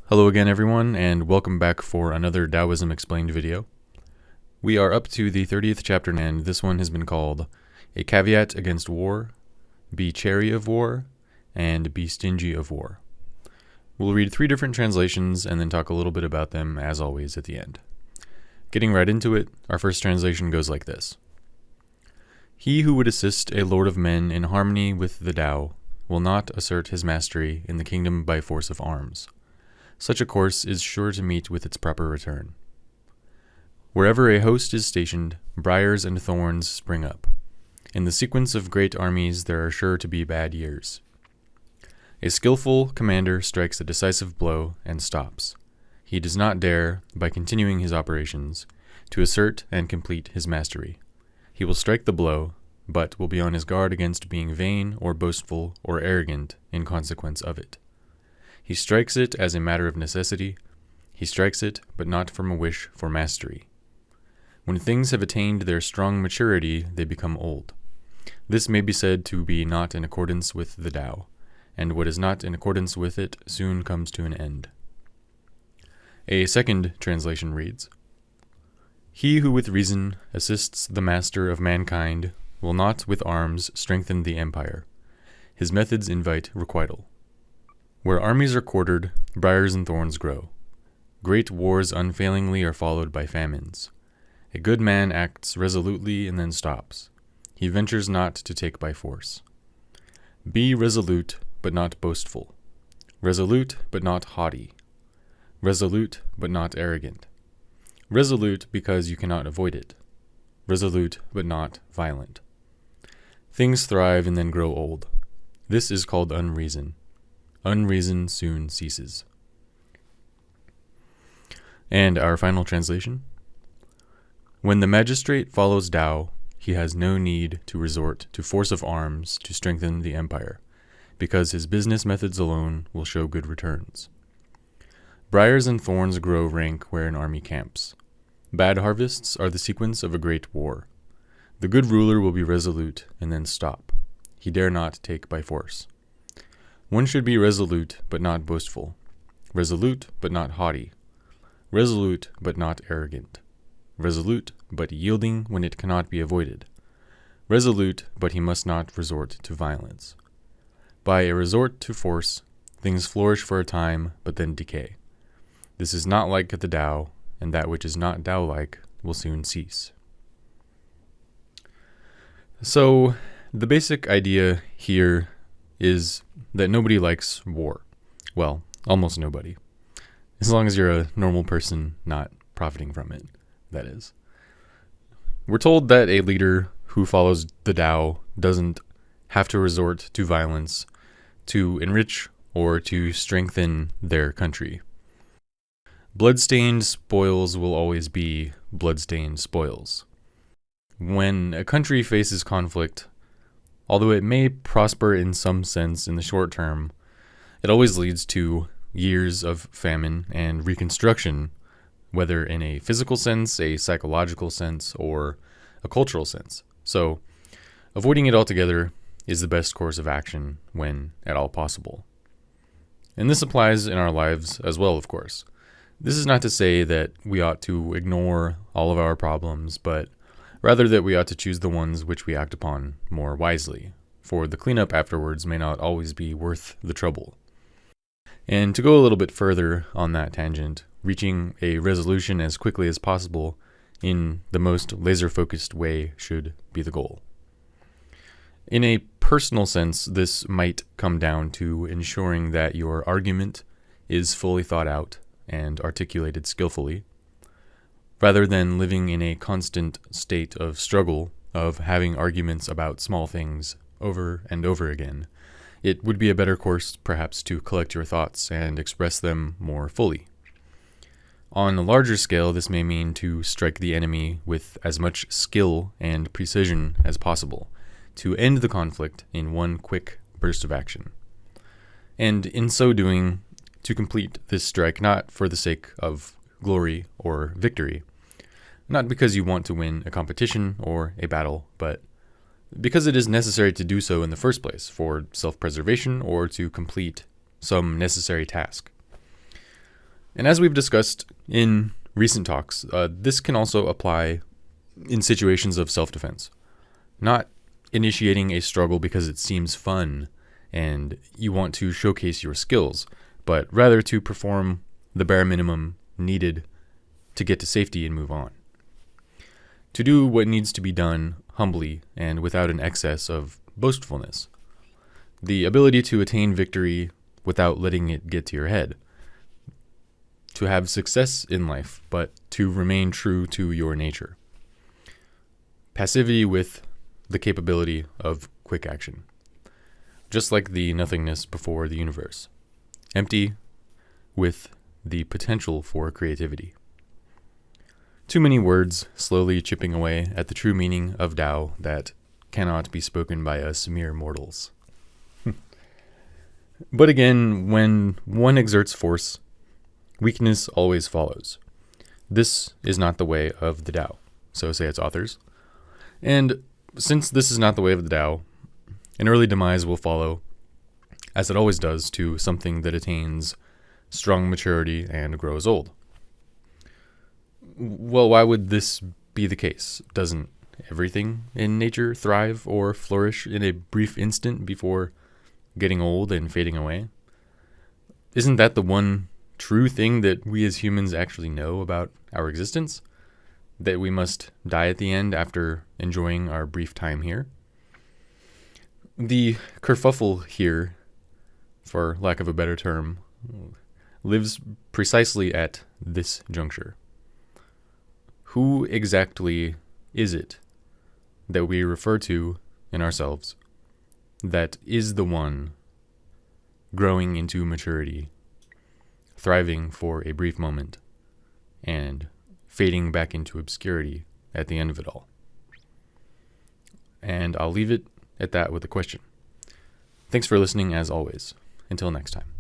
Hello again everyone, and welcome back for another Taoism Explained video. We are up to the 30th chapter, and this one has been called A Caveat Against War, Be Chary of War, and Be Stingy of War. We'll read 3 different translations and then talk a little bit about them, as always, at the end. Getting right into it, our first translation goes like this. He who would assist a lord of men in harmony with the Tao will not assert his mastery in the kingdom by force of arms. Such a course is sure to meet with its proper return. Wherever a host is stationed, briars and thorns spring up. In the sequence of great armies there are sure to be bad years. A skillful commander strikes a decisive blow and stops. He does not dare, by continuing his operations, to assert and complete his mastery. He will strike the blow, but will be on his guard against being vain or boastful or arrogant in consequence of it. He strikes it as a matter of necessity. He strikes it, but not from a wish for mastery. When things have attained their strong maturity, they become old. This may be said to be not in accordance with the Tao, and what is not in accordance with it soon comes to an end. A second translation reads, He who with reason assists the master of mankind will not with arms strengthen the empire. His methods invite requital. Where armies are quartered, briars and thorns grow. Great wars unfailingly are followed by famines. A good man acts resolutely and then stops. He ventures not to take by force. Be resolute, but not boastful. Resolute, but not haughty. Resolute, but not arrogant. Resolute because you cannot avoid it. Resolute, but not violent. Things thrive and then grow old. This is called unreason. Unreason soon ceases. And our final translation. When the magistrate follows Tao, he has no need to resort to force of arms to strengthen the empire, because his business methods alone will show good returns. Briars and thorns grow rank where an army camps. Bad harvests are the sequence of a great war. The good ruler will be resolute and then stop. He dare not take by force. One should be resolute, but not boastful. Resolute, but not haughty. Resolute, but not arrogant. Resolute, but yielding when it cannot be avoided. Resolute, but he must not resort to violence. By a resort to force, things flourish for a time, but then decay. This is not like the Tao, and that which is not Tao-like will soon cease. So, the basic idea here is that nobody likes war. Well, almost nobody. As long as you're a normal person not profiting from it, that is. We're told that a leader who follows the Tao doesn't have to resort to violence to enrich or to strengthen their country. Bloodstained spoils will always be bloodstained spoils. When a country faces conflict, although it may prosper in some sense in the short term, it always leads to years of famine and reconstruction, whether in a physical sense, a psychological sense, or a cultural sense. So, avoiding it altogether is the best course of action when at all possible. And this applies in our lives as well, of course. This is not to say that we ought to ignore all of our problems, but rather that we ought to choose the ones which we act upon more wisely, for the cleanup afterwards may not always be worth the trouble. And to go a little bit further on that tangent, reaching a resolution as quickly as possible in the most laser-focused way should be the goal. In a personal sense, this might come down to ensuring that your argument is fully thought out and articulated skillfully, rather than living in a constant state of struggle, of having arguments about small things over and over again. It would be a better course, perhaps, to collect your thoughts and express them more fully. On a larger scale, this may mean to strike the enemy with as much skill and precision as possible, to end the conflict in one quick burst of action. And in so doing, to complete this strike not for the sake of glory or victory, not because you want to win a competition or a battle, but because it is necessary to do so in the first place, for self-preservation or to complete some necessary task. And as we've discussed in recent talks, this can also apply in situations of self-defense. Not initiating a struggle because it seems fun and you want to showcase your skills, but rather to perform the bare minimum needed to get to safety and move on. To do what needs to be done humbly and without an excess of boastfulness. The ability to attain victory without letting it get to your head. To have success in life, but to remain true to your nature. Passivity with the capability of quick action. Just like the nothingness before the universe. Empty with the potential for creativity. Too many words slowly chipping away at the true meaning of Tao that cannot be spoken by us mere mortals. But again, when one exerts force, weakness always follows. This is not the way of the Tao, so say its authors. And since this is not the way of the Tao, an early demise will follow, as it always does to something that attains strong maturity and grows old. Well, why would this be the case? Doesn't everything in nature thrive or flourish in a brief instant before getting old and fading away? Isn't that the one true thing that we as humans actually know about our existence? That we must die at the end after enjoying our brief time here? The kerfuffle here, for lack of a better term, lives precisely at this juncture. Who exactly is it that we refer to in ourselves that is the one growing into maturity, thriving for a brief moment, and fading back into obscurity at the end of it all? And I'll leave it at that with a question. Thanks for listening as always. Until next time.